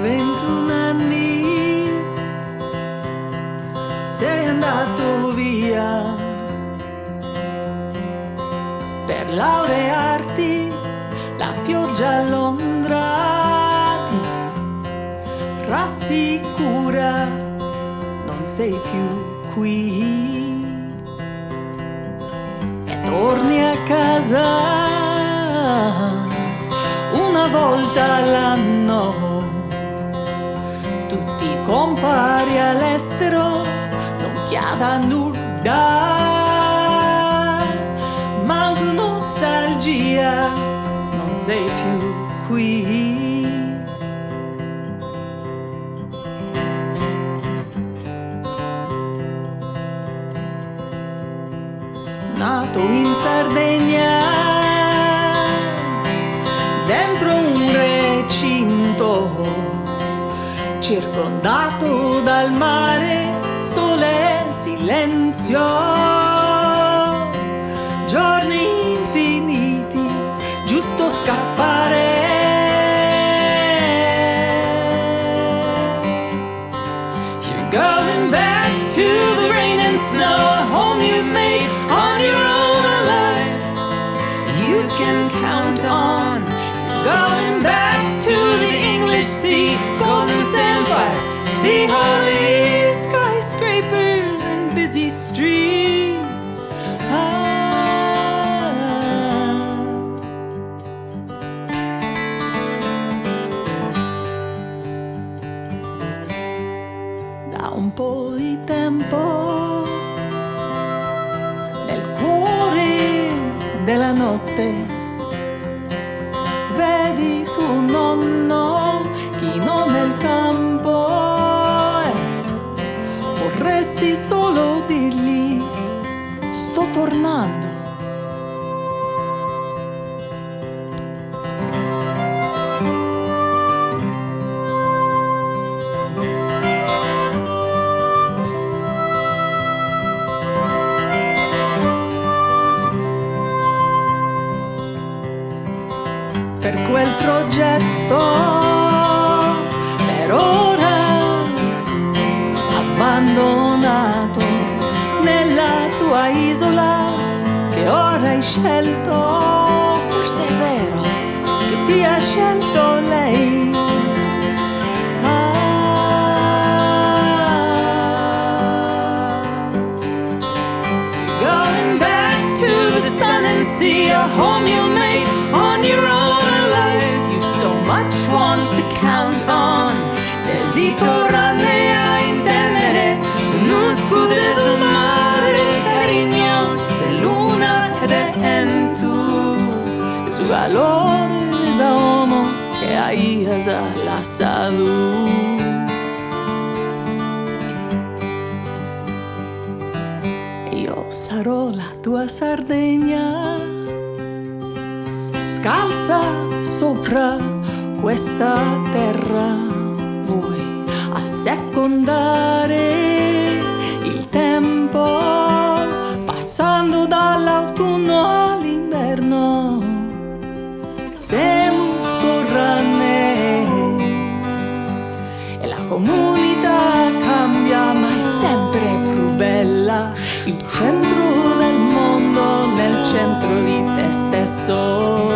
21 anni sei andato via per laurearti, la pioggia a Londra ti rassicura, non sei più qui e torni a casa una volta all'anno. Tutti compari all'estero, non chieda nulla, manco nostalgia, non sei più qui. Nato in Sardegna, dentro un recinto, circondato dal mare, sole e silenzio, giorni infiniti, giusto scappare. You're going back to the rain and snow, a home you've made on your own, a life you can count on. Going back to the English Sea, golden sapphire, sea holly, skyscrapers and busy streets. Da un po' di tempo, nel cuore della notte, vedi tu nonno chino nel campo e vorresti solo dirgli sto tornando. Per quel progetto, per ora abbandonato, nella tua isola che ora hai scelto. Forse è vero che ti ha scelto lei. Going back to the sun and sea, a home you made on your own, much want to count on. Se tornare a intendere su uno scudo sul mare, cariños de luna e de entu, e su valore de homo che ahí es la salud. Io sarò la tua Sardegna, scalza sopra questa terra, vuoi assecondare il tempo, passando dall'autunno all'inverno. Siamo storranne e la comunità cambia, ma è sempre più bella. Il centro del mondo nel centro di te stesso.